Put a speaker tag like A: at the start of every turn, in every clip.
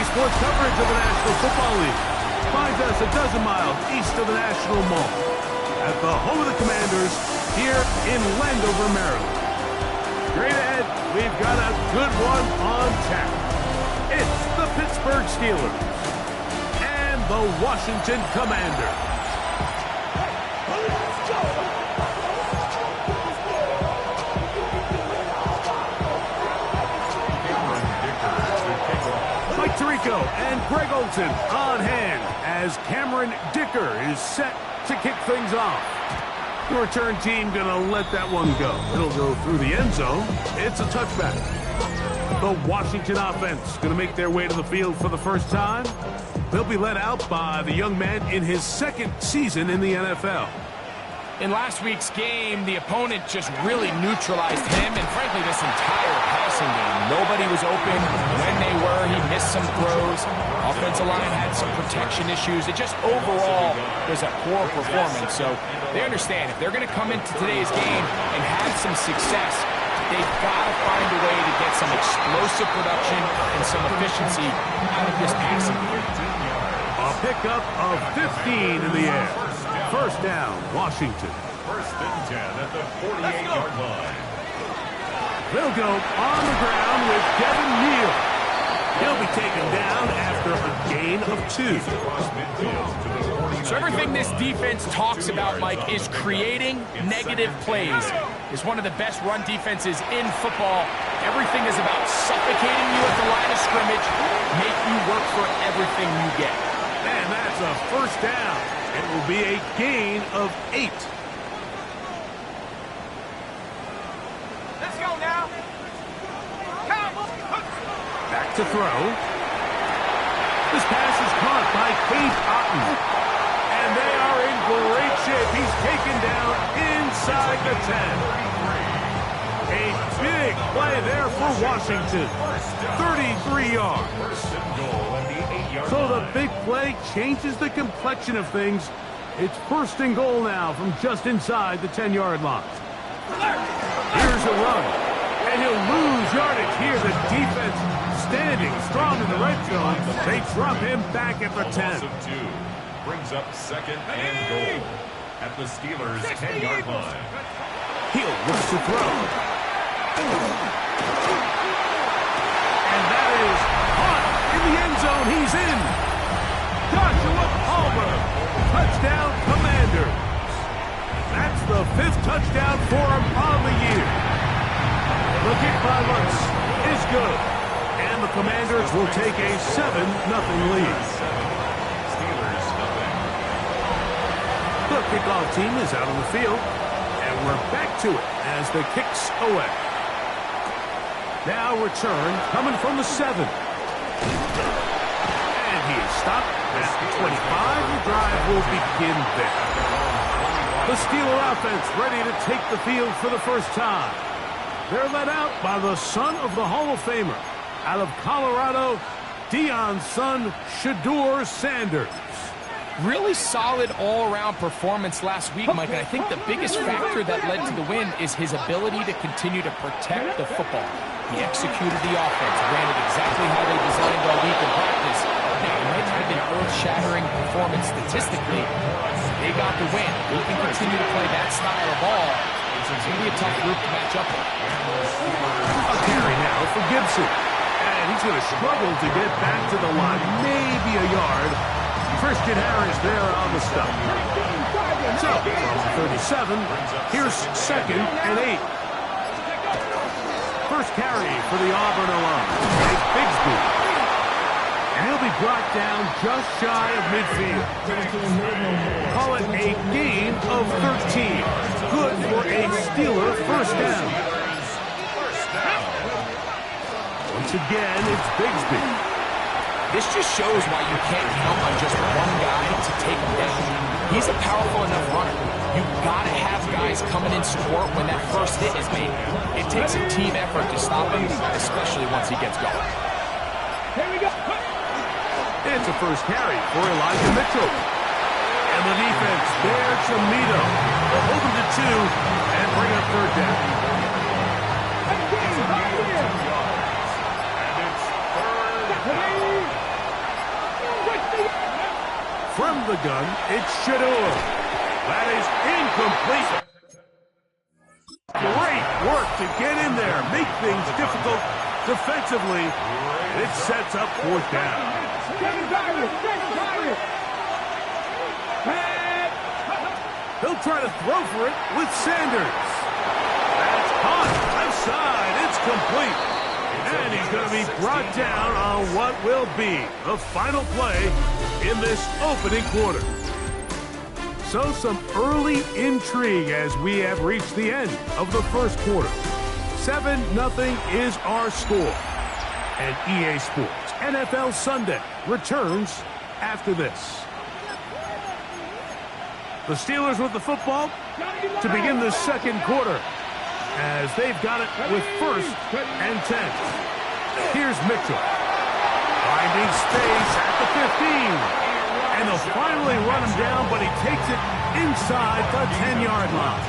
A: sports coverage of the National Football League. Find us a dozen miles east of the National Mall at the home of the Commanders here in Landover, Maryland. Straight ahead, we've got a good one on tap. It's the Pittsburgh Steelers and the Washington Commanders. Mike Tirico and Greg Olson on hand as Cameron Dicker is set to kick things off. The return team going to let that one go. It'll go through the end zone. It's a touchback. The Washington offense going to make their way to the field for the first time. They'll be led out by the young man in his second season in the NFL.
B: In last week's game, the opponent just really neutralized him and, frankly, this entire passing game. Nobody was open. When they were, he missed some throws. Offensive line had some protection issues. It just overall was a poor performance. So they understand if they're going to come into today's game and have some success, they've got to find a way to get some explosive production and some efficiency out of this passing game.
A: A pickup of 15 in the air. First down, Washington.
C: First and 10 at the 48-yard line.
A: They'll go on the ground with Devin Neal. He'll be taken down after a gain of 2.
B: So everything this defense talks about, Mike, is creating negative plays. It's one of the best run defenses in football. Everything is about suffocating you at the line of scrimmage, make you work for everything you get.
A: And that's a first down. It will be a gain of 8.
D: Let's go now.
A: Back to throw. This pass is caught by Cade Otton. And they are in great shape. He's taken down inside the 10. A big play there for Washington. 33 yards. So the big play changes the complexion of things. It's first and goal now from just inside the 10-yard line. Here's a run. And he'll lose yardage here. The defense standing strong in the red zone. They drop him back at the 10.
C: Brings up second and goal at the Steelers' 10-yard line.
A: He'll look to throw. And that is caught in the end zone. He's in. Joshua Palmer. Touchdown, Commanders. That's the 5th touchdown for him on the year. The kick by Lutz is good. And the Commanders will take a 7-0 lead.
C: Steelers nothing.
A: The kickoff team is out on the field. And we're back to it as the kick's away. Now return coming from the 7. And he is stopped at the 25. The drive will begin there. The Steeler offense ready to take the field for the first time. They're led out by the son of the Hall of Famer. Out of Colorado, Deion's son, Shedeur Sanders.
B: Really solid all-around performance last week, Mike, and I think the biggest factor that led to the win is his ability to continue to protect the football. He executed the offense, ran it exactly how they designed all week in practice. Now, it might not have been earth-shattering performance statistically. They got the win. He can continue to play that style of ball. It's going to be a tough group to match up with.
A: A carry now for Gibson. And he's going to struggle to get back to the line. Maybe a yard. Christian Harris there on the stop. So, from 37, here's second and 8. First carry for the Auburn alum, Jake Bigsby. And he'll be brought down just shy of midfield. Call it a gain of 13. Good for a Steeler first down. Once again, it's Bigsby.
B: This just shows why you can't count on just one guy to take him down. He's a powerful enough runner. You've got to have guys coming in support when that first hit is made. It takes a team effort to stop him, especially once he gets going.
D: Here we go.
A: It's a first carry for Elijah Mitchell. And the defense there to Mito. They'll hold him to 2 and bring up third down. gun. It's Shador. That is incomplete. Great work to get in there, make things difficult defensively. It sets up fourth down. He'll try to throw for it with Sanders. That's caught. Left side. It's complete. And he's going to be brought down on what will be the final play in this opening quarter. So some early intrigue as we have reached the end of the first quarter. 7-0 is our score. And EA Sports NFL Sunday returns after this. The Steelers with the football to begin the second quarter as they've got it with 1st and 10. Here's Mitchell. Finding space at the 15. And they'll finally run him down, but he takes it inside the 10-yard line.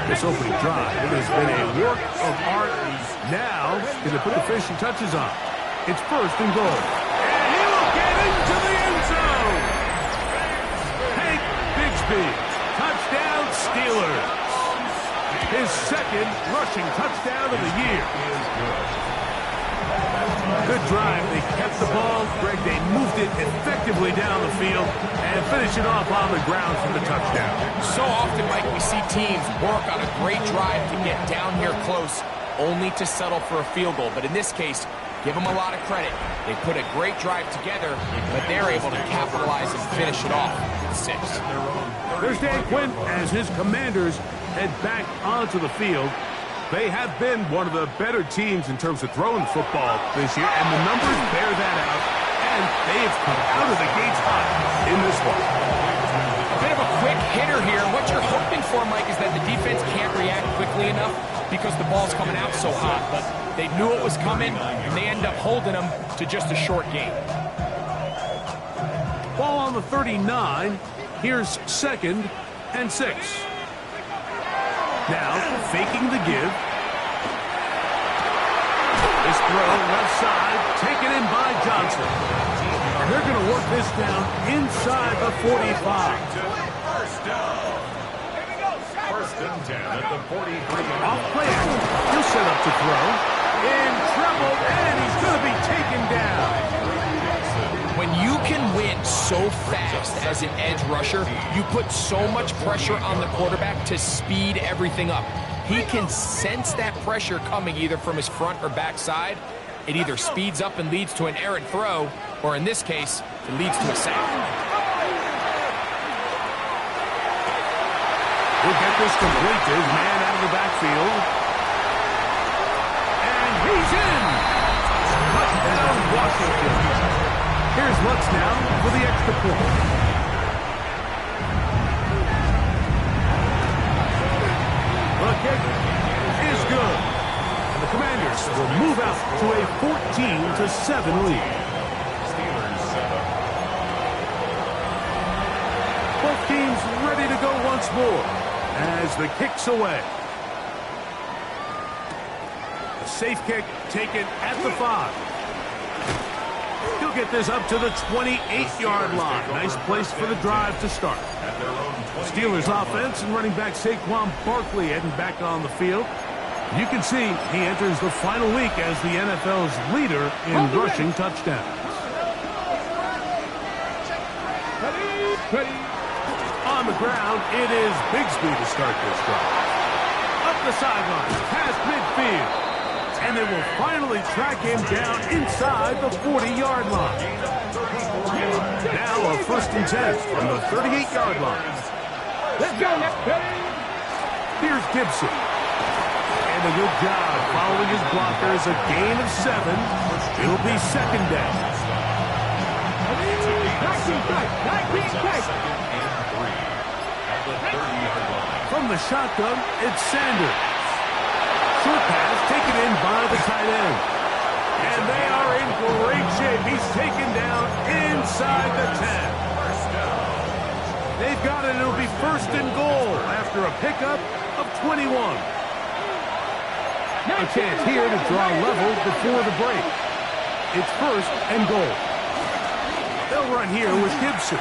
A: This opening drive, it has been a work of art. Now, going to put the finishing touches on. It's 1st and goal. And he will get into the end zone. Hank Bigsby, touchdown Steelers. His 2nd rushing touchdown of the year. Good drive. They kept the ball. Greg, they moved it effectively down the field and finish it off on the ground for the touchdown.
B: So often, Mike, we see teams work on a great drive to get down here close, only to settle for a field goal. But in this case, give them a lot of credit. They put a great drive together, but they're able to capitalize and finish it off with 6.
A: There's Dan Quinn as his Commanders head back onto the field. They have been one of the better teams in terms of throwing football this year, and the numbers bear that out, and they've come out of the gates hot in this one.
B: A bit of a quick hitter here. What you're hoping for, Mike, is that the defense can't react quickly enough because the ball's coming out so hot, but they knew it was coming, and they end up holding them to just a short gain.
A: Ball on the 39. Here's 2nd and 6. Now, faking the give. This throw left side, taken in by Johnson. And they're going to work this down inside the 45.
C: First down. 1st and 10 at the 43.
A: Off play action. He'll set up to throw. In trouble, and he's going to be taken down.
B: When you can win so fast as an edge rusher, you put so much pressure on the quarterback to speed everything up. He can sense that pressure coming either from his front or back side. It either speeds up and leads to an errant throw, or in this case, it leads to a sack.
A: We'll get this complete to his man out of the backfield. And he's in! Touchdown, Washington. Here's Lutz now for the extra point. The kick is good. And the Commanders will move out to a 14-7 lead.
C: Steelers set up.
A: Both teams ready to go once more as the kick's away. A safe kick taken at the 5. He'll get this up to the 28-yard line. Nice place for the drive to start. Steelers offense and running back Saquon Barkley heading back on the field. You can see he enters the final week as the NFL's leader in rushing touchdowns. On the ground, it is Bigsby to start this drive. Up the sideline, past midfield. And they will finally track him down inside the 40-yard line. Now a 1st and 10 from the 38-yard line.
D: Let's go,
A: Here's Gibson. And a good job following his blockers. A gain of 7. It'll be 2nd down.
C: 2nd and 3 at the 30-yard line.
A: From the shotgun, it's Sanders. Short pass taken in by the tight end. And they are in great shape. He's taken down inside the 10. They've got it. It'll be 1st and goal after a pickup of 21. A chance here to draw level before the break. It's 1st and goal. They'll run here with Gibson.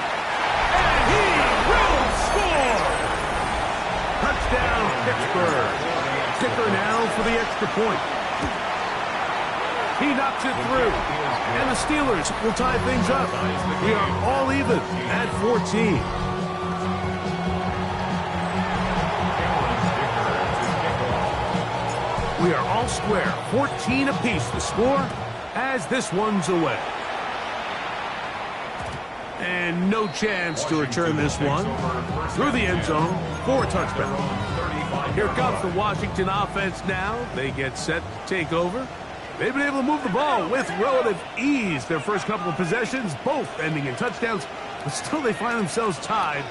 A: Touchdown, Pittsburgh. Dicker now for the extra point. He knocks it through. And the Steelers will tie things up. We are all even at 14. We are all square. 14 apiece the score as this one's away. And no chance to return this one through the end zone for a touchdown. Here comes the Washington offense now. They get set to take over. They've been able to move the ball with relative ease their first couple of possessions, both ending in touchdowns, but still they find themselves tied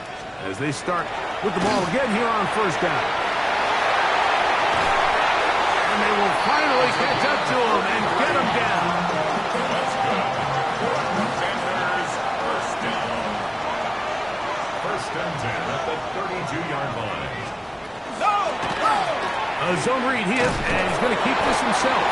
A: as they start with the ball again here on first down. And they will finally catch up to him and get him down.
C: First and 10 at the 32-yard line.
A: A zone read here, and he's going to keep this himself.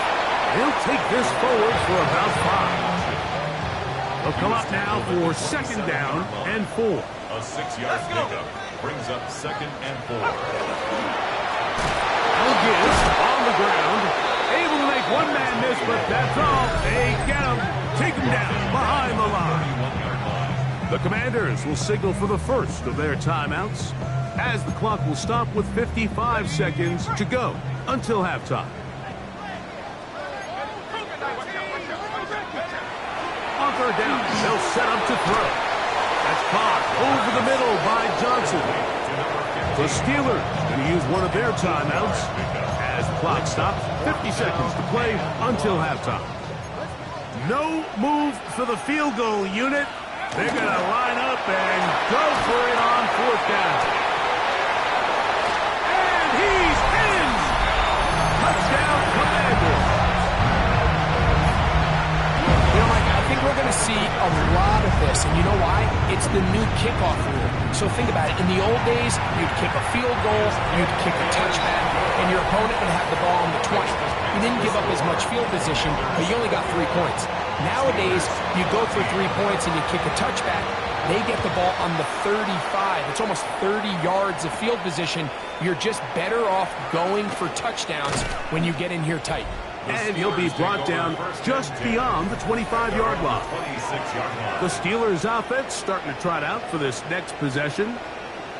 A: He'll take this forward for about 5. They'll come up now for second down and 4.
C: A 6-yard pickup brings up second and 4.
A: Gibbs on the ground, able to make one man miss, but that's all. They get him, take him down behind the line. The Commanders will signal for the first of their timeouts as the clock will stop with 55 seconds to go until halftime. On third down, they'll set up to throw. That's caught over the middle by Johnson. The Steelers going to use one of their timeouts as the clock stops. 50 seconds to play until halftime. No move for the field goal unit. They're going to line up and go for it on fourth down. And he's in! Touchdown, Commanders.
B: I think we're going to see a lot of this, and you know why? It's the new kickoff rule. So think about it. In the old days, you'd kick a field goal, you'd kick a touchback, and your opponent would have the ball on the 20. You didn't give up as much field position, but you only got 3 points. Nowadays, you go for 3 points and you kick a touchback. They get the ball on the 35. It's almost 30 yards of field position. You're just better off going for touchdowns when you get in here tight.
A: And he'll be brought down just beyond the 25-yard line. The Steelers offense starting to trot out for this next possession.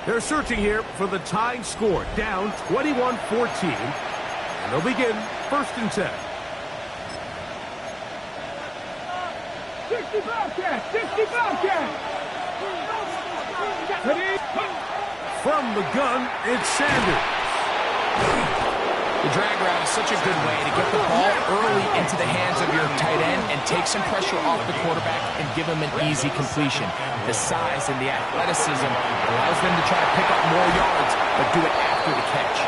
A: They're searching here for the tying score, down 21-14. And they'll begin first and 10.
D: 60 Bobcats! 60 Bobcats! Ready?
A: From the gun, it's Sanders.
B: The drag route is such a good way to get the ball early into the hands of your tight end and take some pressure off the quarterback and give him an easy completion. The size and the athleticism allows them to try to pick up more yards, but do it after the catch.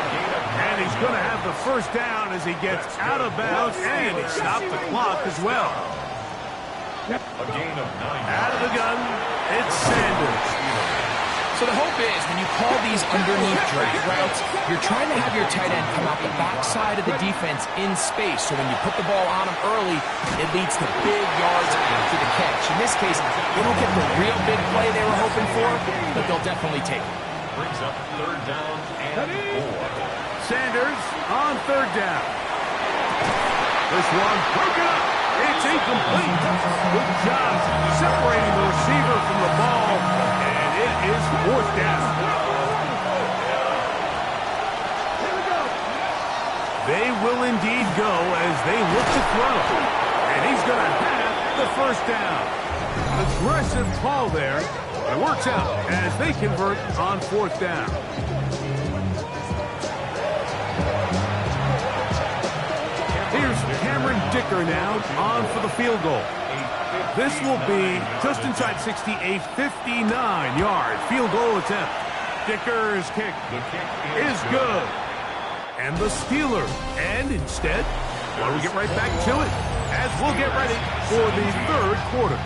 A: And he's going to have the first down as he gets out of bounds, and he stopped the clock as well.
C: A gain of 9.
A: Out of the gun, it's Sanders.
B: So the hope is when you call these underneath drag routes, you're trying to have your tight end come out the backside of the defense in space. So when you put the ball on him early, it leads to big yards after the catch. In this case, they don't get the real big play they were hoping for, but they'll definitely take it.
C: Brings up third down and 4.
A: Sanders on third down. This one broken up. It's incomplete. Good job separating the receiver from the ball. And it is fourth down. They will indeed go as they look to throw. And he's going to have the first down. Aggressive call there. It works out as they convert on fourth down. Here's Cameron Dicker now on for the field goal. This will be just inside 60, a 59-yard field goal attempt. Dicker's kick is good. And the Steelers. And instead, well, we get right back to it as we'll get ready for the third quarter.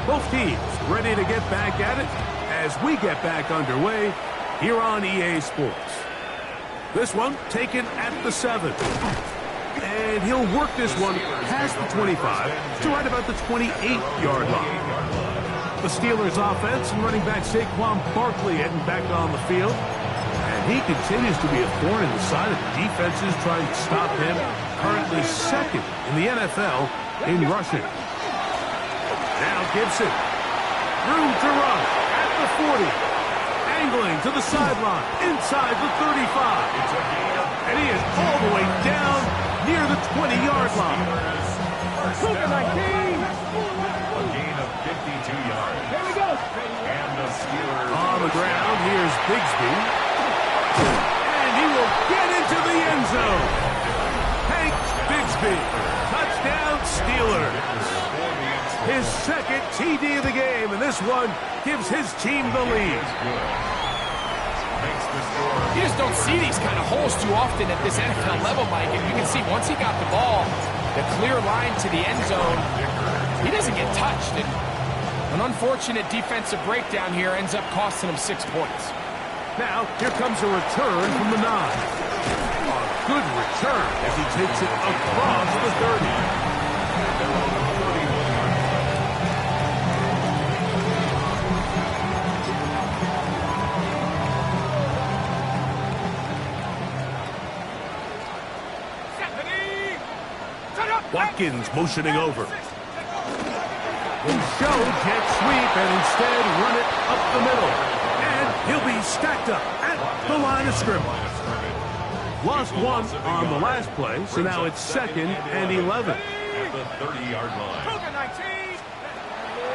A: Both teams ready to get back at it as we get back underway here on EA Sports. This one taken at the 7. And he'll work this one past the 25 to right about the 28-yard line. The Steelers offense and running back Saquon Barkley heading back on the field. And he continues to be a thorn in the side of the defenses trying to stop him. Currently second in the NFL in rushing. Now Gibson. Room to run at the 40. Angling to the sideline inside the 35. And he is all the way down near the 20-yard line.
C: A gain of 52 yards.
D: Here we go.
C: And the Steelers
A: On the ground, here's Bigsby. And he will get into the end zone. Hank Bigsby. Touchdown, Steelers. His second TD of the game, and this one gives his team the lead.
B: You just don't see these kind of holes too often at this NFL level, Mike. And you can see once he got the ball, the clear line to the end zone, he doesn't get touched. And an unfortunate defensive breakdown here ends up costing him 6 points.
A: Now, here comes a return from the 9. A good return as he takes it across the 30. Watkins motioning over. Will show jet sweep and instead run it up the middle. And he'll be stacked up at the line of scrimmage. Lost one on the last play, so now it's 2nd and 11.
C: at the 30-yard line.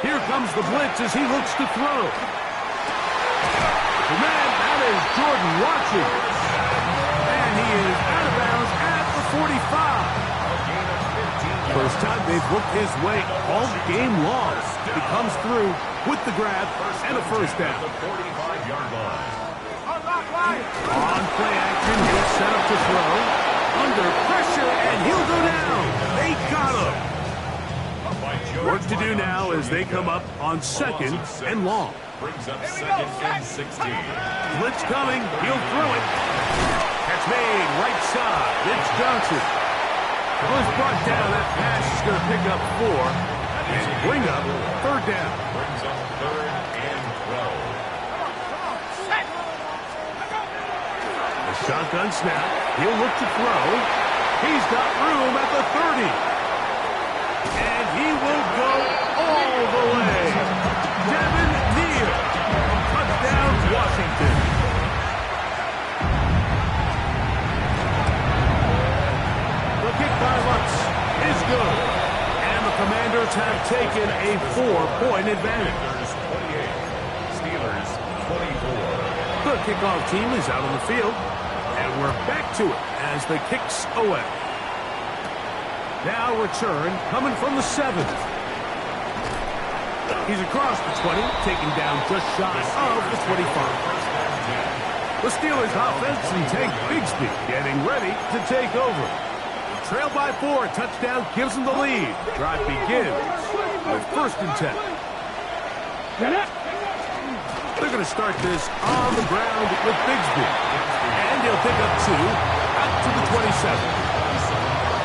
A: Here comes the blitz as he looks to throw. The man, that is Jordan Watson. And he is out of bounds at the 45. First time they've worked his way all game long. He comes through with the grab and a first down.
C: The 45-yard line.
A: On play action, he'll set up to throw. Under pressure, and he'll go down. They got him. Work to do now as they come up on 2nd and long.
C: Brings up 2nd and 16.
A: Blitz coming. He'll throw it. Catch made right side. It's Johnson. Was brought down. That pass is going to pick up 4 and bring up 3rd down.
C: Brings up 3rd and 12.
A: A shotgun snap. He'll look to throw. He's got room at the 30. And he will go all the way. Devin Neal. Touchdown, Washington. The kick by Lutz is good. And the Commanders have taken a 4-point advantage.
C: Steelers 24.
A: The kickoff team is out on the field. And we're back to it as the kicks away. Now return coming from the 7th. He's across the 20, taken down just shy of the 25. The Steelers offense and Tank Bigsby getting ready to take over. Trail by 4, touchdown gives them the lead. Drive begins with 1st and 10. They're going to start this on the ground with Bigsby. And he'll pick up 2 out to the 27.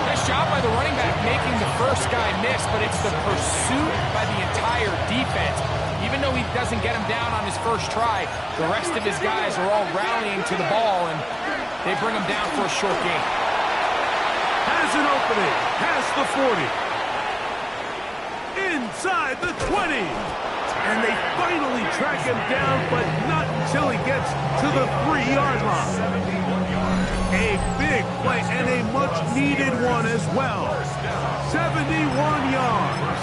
B: Nice job by the running back making the first guy miss, but it's the pursuit by the entire defense. Even though he doesn't get him down on his first try, the rest of his guys are all rallying to the ball, and they bring him down for a short gain.
A: Has an opening past the 40. Inside the 20. And they finally track him down, but not until he gets to the 3-yard line. A big play and a much-needed one as well. 71 yards.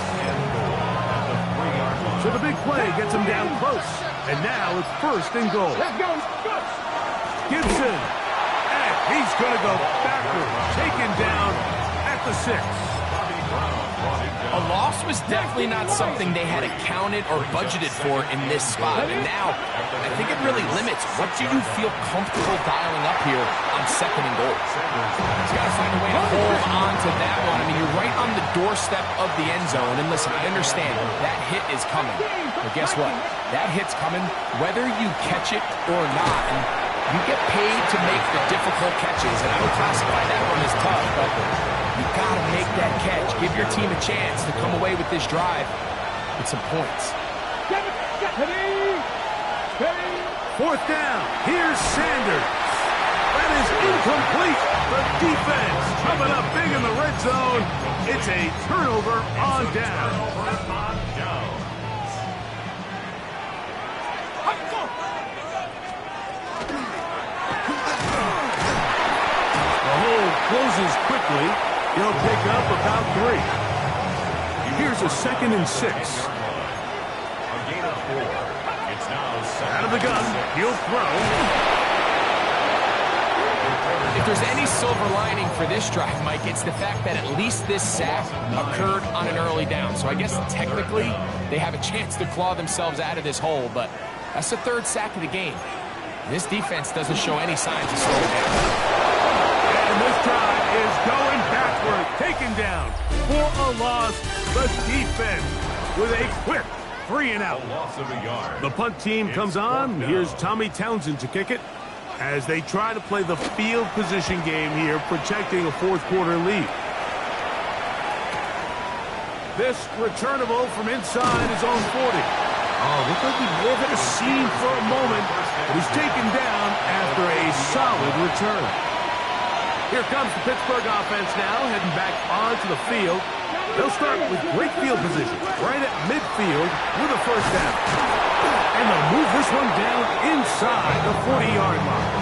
A: So the big play gets him down close. And now it's 1st and goal.
D: Let's go.
A: Gibson. And he's going to go backwards. Taken down at the 6.
B: A loss was definitely not something they had accounted or budgeted for in this spot. And now, I think it really limits what do you feel comfortable dialing up here on 2nd and goal. He's got to find a way to hold on to that one. I mean, you're right on the doorstep of the end zone. And listen, I understand that hit is coming. But guess what? That hit's coming whether you catch it or not. And you get paid to make the difficult catches. And I would classify that one as tough, but you got to make that catch. Give your team a chance to come away with this drive with some points.
D: Ready? Ready?
A: Fourth down. Here's Sanders. That is incomplete. The defense coming up big in the red zone. It's a turnover on down. The hole closes quickly. He'll pick up about 3. Here's a 2nd and 6.
C: A gain of 4. It's now
A: Out of the gun. He'll throw.
B: If there's any silver lining for this drive, Mike, it's the fact that at least this sack occurred on an early down. So I guess technically they have a chance to claw themselves out of this hole, but that's the 3rd sack of the game. This defense doesn't show any signs of slowing down.
A: And this drive is going backward. Taken down for a loss. The defense with a quick 3 and out.
C: A loss of a yard.
A: The punt team comes on. Here's Tommy Townsend to kick it as they try to play the field position game here, protecting a 4th quarter lead. This returnable from inside his own 40. Oh, looked like he lived a scene for a moment, but he's taken down after a solid return. Here comes the Pittsburgh offense now, heading back onto the field. They'll start with great field position, right at midfield with a 1st down. And they'll move this one down inside the 40-yard line.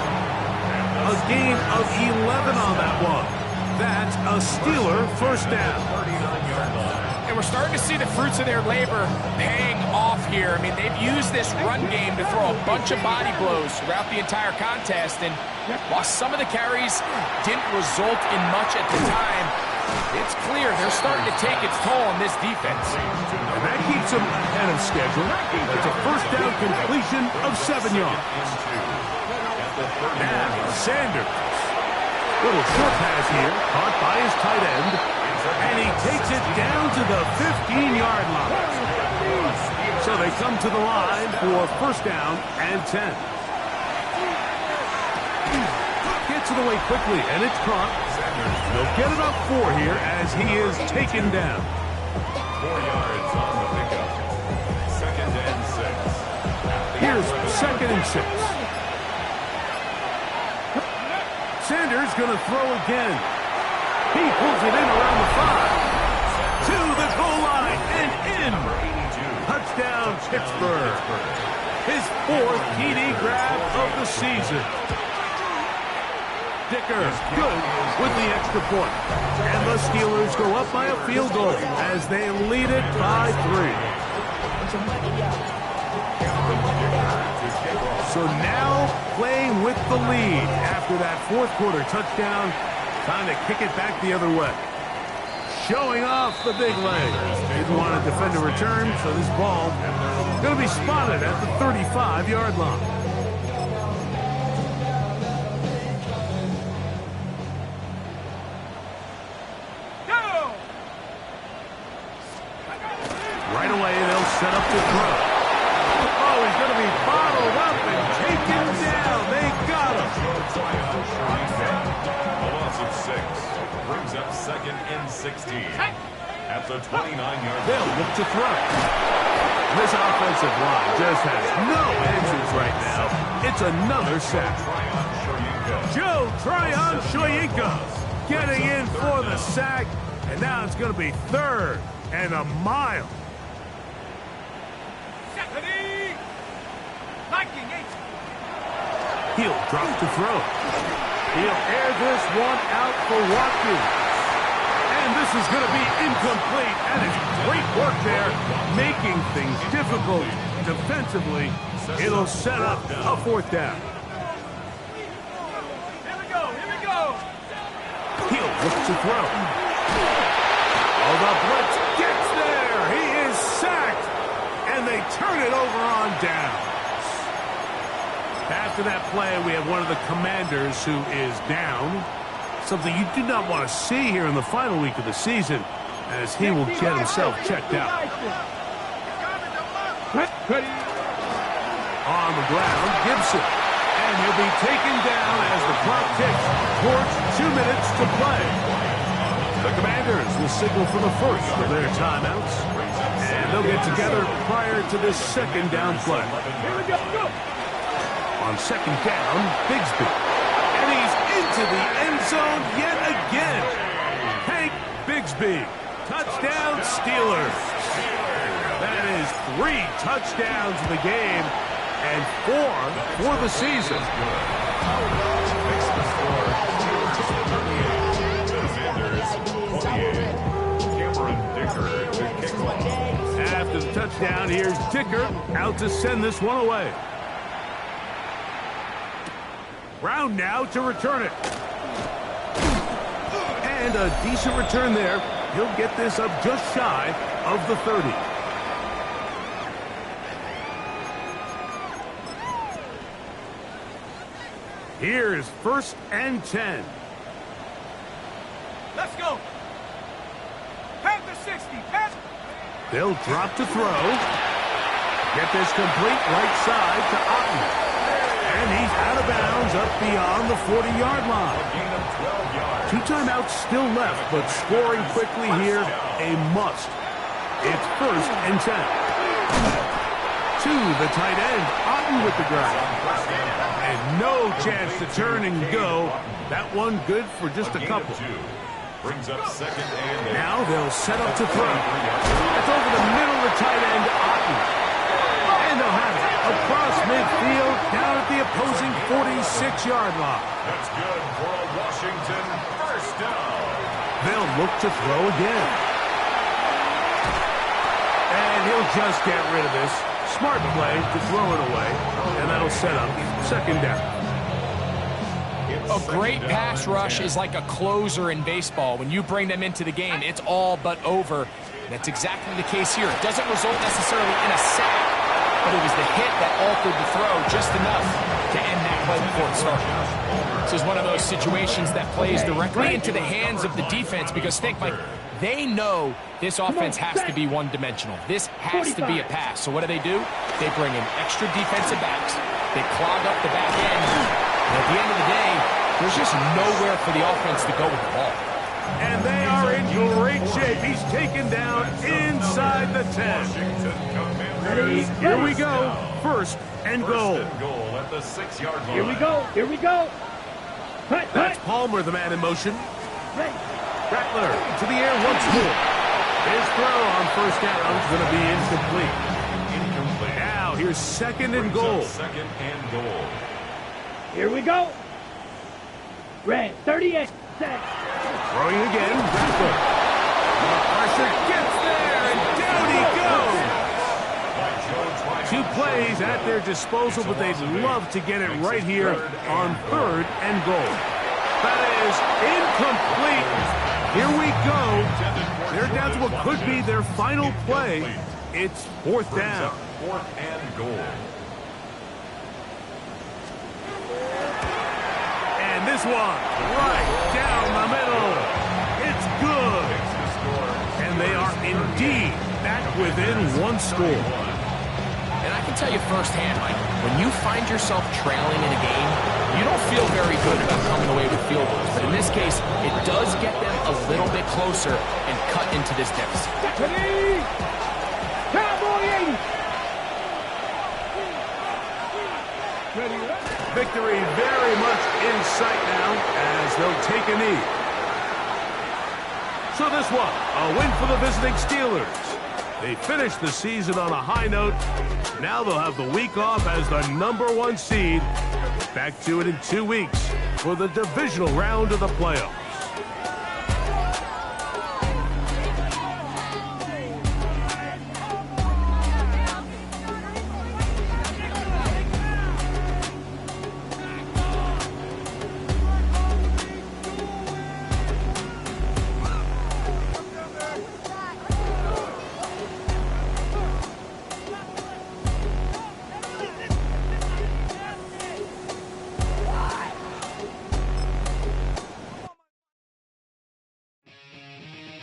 A: A gain of 11 on that one. That's a Steeler 1st down.
B: And we're starting to see the fruits of their labor paying off here. I mean, they've used this run game to throw a bunch of body blows throughout the entire contest. And while some of the carries didn't result in much at the time, it's clear they're starting to take its toll on this defense.
A: And that keeps them ahead of schedule. It's a 1st down completion of 7 yards. Now, Sanders. Little short pass here, caught by his tight end. And he takes it down to the 15-yard line. So they come to the line for 1st down and 10. Gets it away quickly, and it's caught. They'll get about 4 here as he is taken down.
C: 4 yards on the pickup. 2nd and 6.
A: Here's 2nd and 6. Sanders going to throw again. He pulls it in around the 5. To the goal line and in. Touchdown, Pittsburgh. His 4th TD grab of the season. Dicker good with the extra point. And the Steelers go up by a field goal as they lead it by 3. So now playing with the lead after that 4th quarter touchdown. Time to kick it back the other way. Showing off the big leg. Didn't want to defend a return, so this ball going to be spotted at the 35-yard line. Right away, they'll set up the throw. Oh, he's going to be bottled up and taken down. They got him.
C: A loss of 6. Brings up 2nd and 16. At the 29-yard line.
A: They'll look to throw. This offensive line just has no answers right now. It's another sack. Joe Tryon Shoyinka getting in for the sack. And now it's going to be 3rd and a mile. He'll drop to throw. He'll air this one out for Watkins. And this is going to be incomplete. And it's great work there, making things difficult defensively. It'll set up a 4th down.
D: Here we go.
A: He'll look to throw. Oh, the blitz gets there. He is sacked. And they turn it over on down. After that play, we have one of the Commanders who is down. Something you do not want to see here in the final week of the season, as he will get himself checked out. On the ground, Gibson. And he'll be taken down as the clock ticks towards 2 minutes to play. The Commanders will signal for the first of their timeouts. And They'll get together prior to this second down play.
D: Here we go. Go.
A: On second down, Bigsby. And he's into the end zone yet again. Hank Bigsby. Touchdown, Steelers. That is 3 touchdowns in the game and 4 for the season. After the touchdown, here's Dicker out to send this one away. Brown now to return it. And a decent return there. He'll get this up just shy of the 30. Here's 1st and 10.
D: Let's go. Panther 60. Panther.
A: They'll drop to throw. Get this complete right side to Otten. And he's out of bounds up beyond the 40-yard line. 2 timeouts still left, but scoring quickly here, a must. It's 1st and 10. To the tight end, Otten with the grab. And no chance to turn and go. That one good for just a couple.
C: Brings up 2nd and 8.
A: Now they'll set up to throw. It's over the middle of the tight end, Otten. And they'll have it across midfield down at the opposing 46-yard line.
C: That's good for a Washington 1st down.
A: They'll look to throw again. And he'll just get rid of this. Smart play to throw it away. And that'll set up 2nd down.
B: A great pass rush is like a closer in baseball. When you bring them into the game, it's all but over. That's exactly the case here. It doesn't result necessarily in a sack, but it was the hit that altered the throw just enough to end that play before it started. This is one of those situations that plays directly into the hands of the defense because think, like, they know this offense has to be one-dimensional. This has to be a pass. So what do? They bring in extra defensive backs. They clog up the back end. And at the end of the day, there's just nowhere for the offense to go with the ball.
A: And they are in great shape. He's taken down inside the 10. Here we go. 1st and goal.
C: At the 6-yard line.
D: Here we go. Here we go.
A: That's Palmer, the man in motion. Rattler to the air once more. His throw on 1st down is going to be incomplete. Now here's 2nd and goal.
C: 2nd and goal.
D: Here we go. Red 38. Set.
A: Throwing again. Rattler. Pressure gets there, and down he goes. 2 plays at their disposal, but they'd love to get it right here on 3rd and goal. That is incomplete. Here we go. They're down to what could be their final play. It's 4th down.
C: 4th and goal.
A: And this one, right down the middle. It's good. And they are indeed back within 1 score.
B: And I can tell you firsthand, Mike, when you find yourself trailing in a game, you don't feel very good about coming away with field goals. But in this case, it does get them a little bit closer and cut into this deficit.
D: Cowboy 80.
A: Victory very much in sight now as they'll take a knee. So this one, a win for the visiting Steelers. They finished the season on a high note. Now they'll have the week off as the #1 seed. Back to it in 2 weeks for the divisional round of the playoffs.